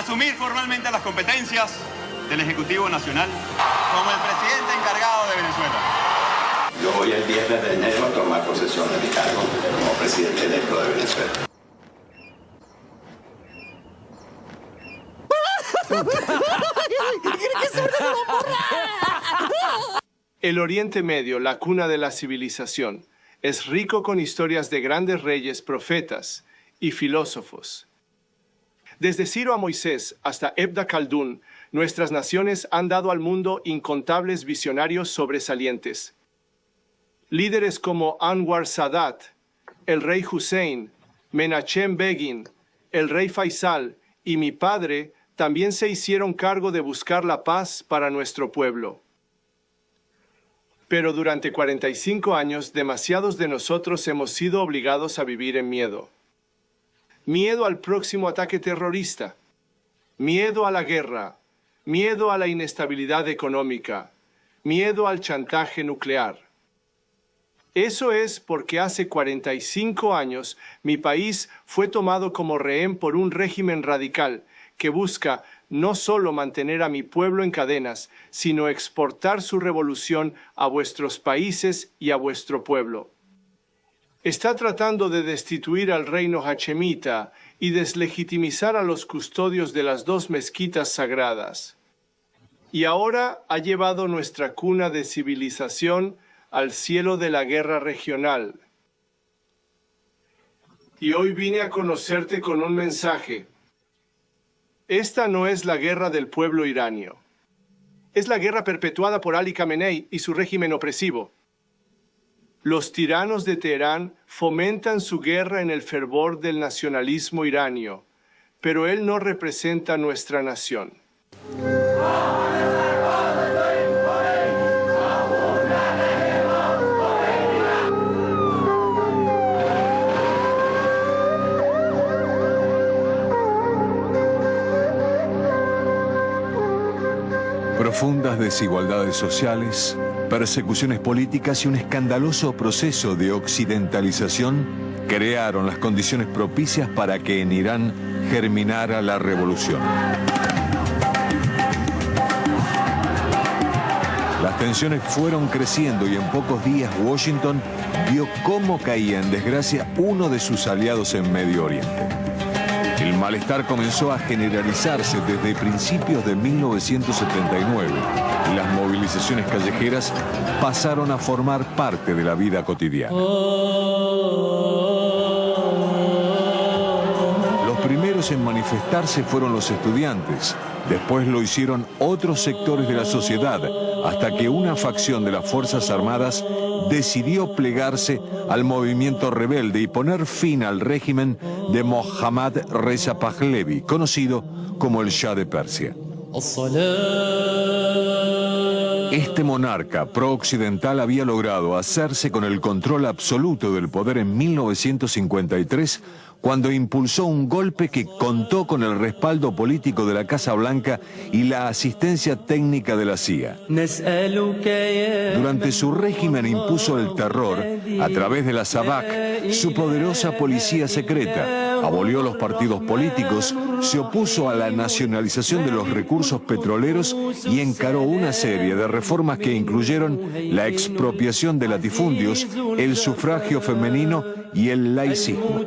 asumir formalmente las competencias del Ejecutivo Nacional como el presidente encargado de Venezuela. Yo voy el 10 de enero a tomar posesión de mi cargo como presidente electo de Venezuela. El Oriente Medio, la cuna de la civilización, es rico con historias de grandes reyes, profetas y filósofos. Desde Ciro a Moisés hasta Ebda Khaldún, nuestras naciones han dado al mundo incontables visionarios sobresalientes. Líderes como Anwar Sadat, el rey Hussein, Menachem Begin, el rey Faisal y mi padre también se hicieron cargo de buscar la paz para nuestro pueblo. Pero durante 45 años, demasiados de nosotros hemos sido obligados a vivir en miedo. Miedo al próximo ataque terrorista, miedo a la guerra, miedo a la inestabilidad económica, miedo al chantaje nuclear. Eso es porque hace 45 años mi país fue tomado como rehén por un régimen radical que busca no solo mantener a mi pueblo en cadenas, sino exportar su revolución a vuestros países y a vuestro pueblo. Está tratando de destituir al reino hachemita y deslegitimizar a los custodios de las dos mezquitas sagradas. Y ahora ha llevado nuestra cuna de civilización al cielo de la guerra regional. Y hoy vine a conocerte con un mensaje. Esta no es la guerra del pueblo iranio. Es la guerra perpetuada por Ali Khamenei y su régimen opresivo. Los tiranos de Teherán fomentan su guerra en el fervor del nacionalismo iranio, pero él no representa nuestra nación. Profundas desigualdades sociales, persecuciones políticas y un escandaloso proceso de occidentalización crearon las condiciones propicias para que en Irán germinara la revolución. Las tensiones fueron creciendo y en pocos días Washington vio cómo caía en desgracia uno de sus aliados en Medio Oriente. El malestar comenzó a generalizarse desde principios de 1979 y las movilizaciones callejeras pasaron a formar parte de la vida cotidiana. Los primeros en manifestarse fueron los estudiantes, después lo hicieron otros sectores de la sociedad, hasta que una facción de las Fuerzas Armadas decidió plegarse al movimiento rebelde y poner fin al régimen de Mohammad Reza Pahlavi, conocido como el Shah de Persia. Este monarca pro-occidental había logrado hacerse con el control absoluto del poder en 1953, cuando impulsó un golpe que contó con el respaldo político de la Casa Blanca y la asistencia técnica de la CIA. Durante su régimen impuso el terror a través de la SAVAK, su poderosa policía secreta, abolió los partidos políticos, se opuso a la nacionalización de los recursos petroleros y encaró una serie de reformas que incluyeron la expropiación de latifundios, el sufragio femenino y el laicismo.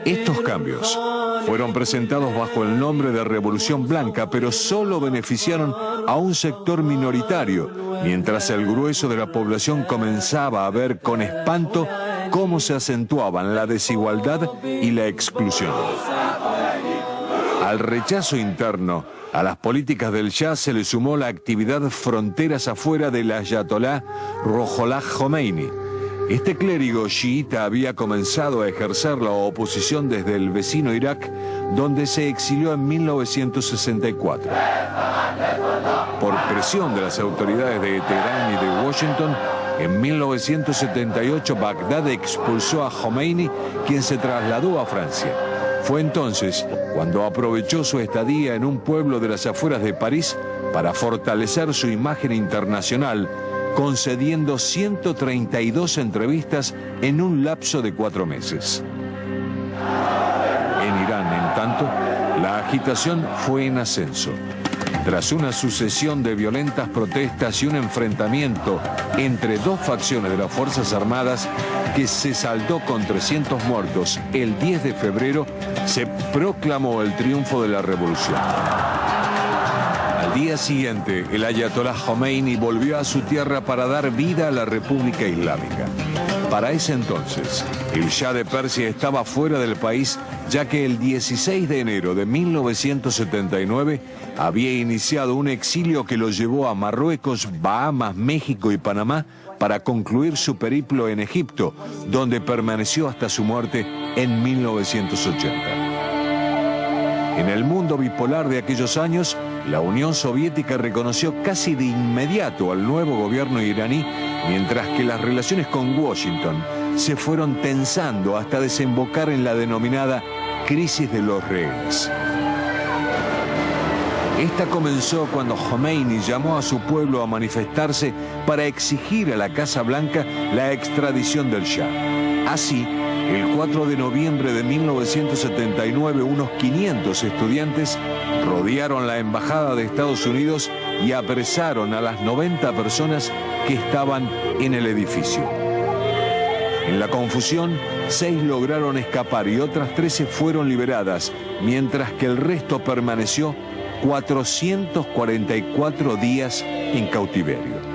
Estos cambios fueron presentados bajo el nombre de Revolución Blanca, pero solo beneficiaron a un sector minoritario, mientras el grueso de la población comenzaba a ver con espanto cómo se acentuaban la desigualdad y la exclusión. Al rechazo interno a las políticas del Shah se le sumó la actividad fronteras afuera del ayatolá Ruhollah Khomeini. Este clérigo chiita había comenzado a ejercer la oposición desde el vecino Irak, donde se exilió en 1964. Por presión de las autoridades de Teherán y de Washington, en 1978 Bagdad expulsó a Khomeini, quien se trasladó a Francia. Fue entonces cuando aprovechó su estadía en un pueblo de las afueras de París para fortalecer su imagen internacional, concediendo 132 entrevistas en un lapso de 4 meses. En Irán, en tanto, La agitación fue en ascenso. Tras una sucesión de violentas protestas y un enfrentamiento entre dos facciones de las Fuerzas Armadas que se saldó con 300 muertos, el 10 de febrero se proclamó el triunfo de la revolución. Al día siguiente, el ayatolá Jomeini volvió a su tierra para dar vida a la República Islámica. Para ese entonces, el Shah de Persia estaba fuera del país, ya que el 16 de enero de 1979 había iniciado un exilio que lo llevó a Marruecos, Bahamas, México y Panamá para concluir su periplo en Egipto, donde permaneció hasta su muerte en 1980. En el mundo bipolar de aquellos años, la Unión Soviética reconoció casi de inmediato al nuevo gobierno iraní, mientras que las relaciones con Washington se fueron tensando hasta desembocar en la denominada crisis de los rehenes. Esta comenzó cuando Jomeini llamó a su pueblo a manifestarse para exigir a la Casa Blanca la extradición del Shah. Así, el 4 de noviembre de 1979, unos 500 estudiantes rodearon la embajada de Estados Unidos y apresaron a las 90 personas que estaban en el edificio. En la confusión, 6 lograron escapar y otras 13 fueron liberadas, mientras que el resto permaneció 444 días en cautiverio.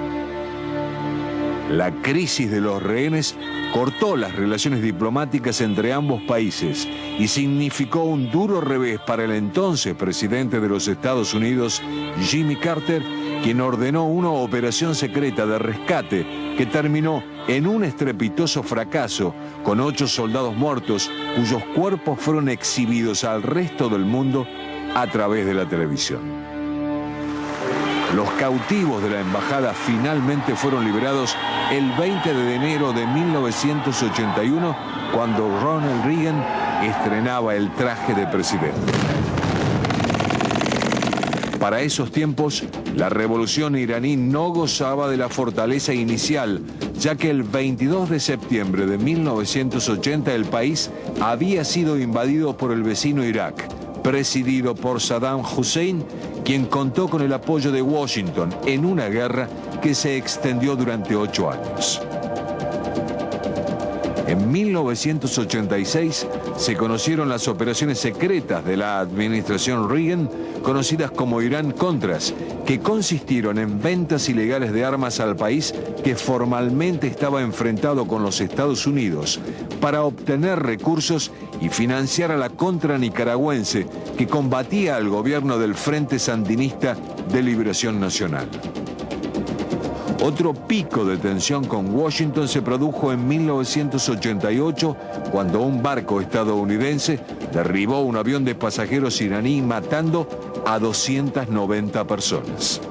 La crisis de los rehenes cortó las relaciones diplomáticas entre ambos países y significó un duro revés para el entonces presidente de los Estados Unidos, Jimmy Carter, quien ordenó una operación secreta de rescate que terminó en un estrepitoso fracaso, con 8 soldados muertos cuyos cuerpos fueron exhibidos al resto del mundo a través de la televisión. Los cautivos de la embajada finalmente fueron liberados el 20 de enero de 1981, cuando Ronald Reagan estrenaba el traje de presidente. Para esos tiempos, la revolución iraní no gozaba de la fortaleza inicial, ya que el 22 de septiembre de 1980 el país había sido invadido por el vecino Irak, presidido por Saddam Hussein, quien contó con el apoyo de Washington en una guerra que se extendió durante 8 años. En 1986 se conocieron las operaciones secretas de la administración Reagan, conocidas como Irán-Contras, que consistieron en ventas ilegales de armas al país que formalmente estaba enfrentado con los Estados Unidos para obtener recursos y financiar a la contra nicaragüense que combatía al gobierno del Frente Sandinista de Liberación Nacional. Otro pico de tensión con Washington se produjo en 1988, cuando un barco estadounidense derribó un avión de pasajeros iraní, matando a 290 personas.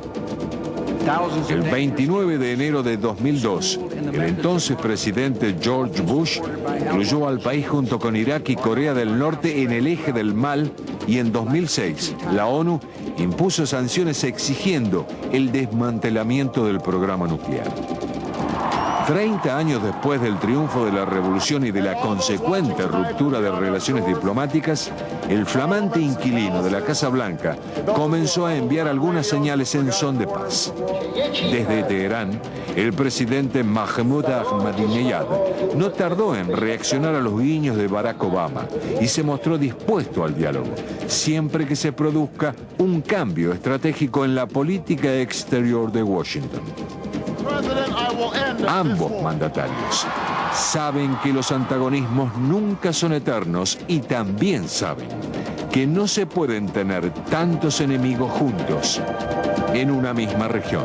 El 29 de enero de 2002, el entonces presidente George Bush incluyó al país junto con Irak y Corea del Norte en el eje del mal, y en 2006 la ONU impuso sanciones exigiendo el desmantelamiento del programa nuclear. 30 años después del triunfo de la revolución y de la consecuente ruptura de relaciones diplomáticas, el flamante inquilino de la Casa Blanca comenzó a enviar algunas señales en son de paz. Desde Teherán, el presidente Mahmoud Ahmadinejad no tardó en reaccionar a los guiños de Barack Obama y se mostró dispuesto al diálogo, siempre que se produzca un cambio estratégico en la política exterior de Washington. Ambos mandatarios saben que los antagonismos nunca son eternos y también saben que no se pueden tener tantos enemigos juntos en una misma región.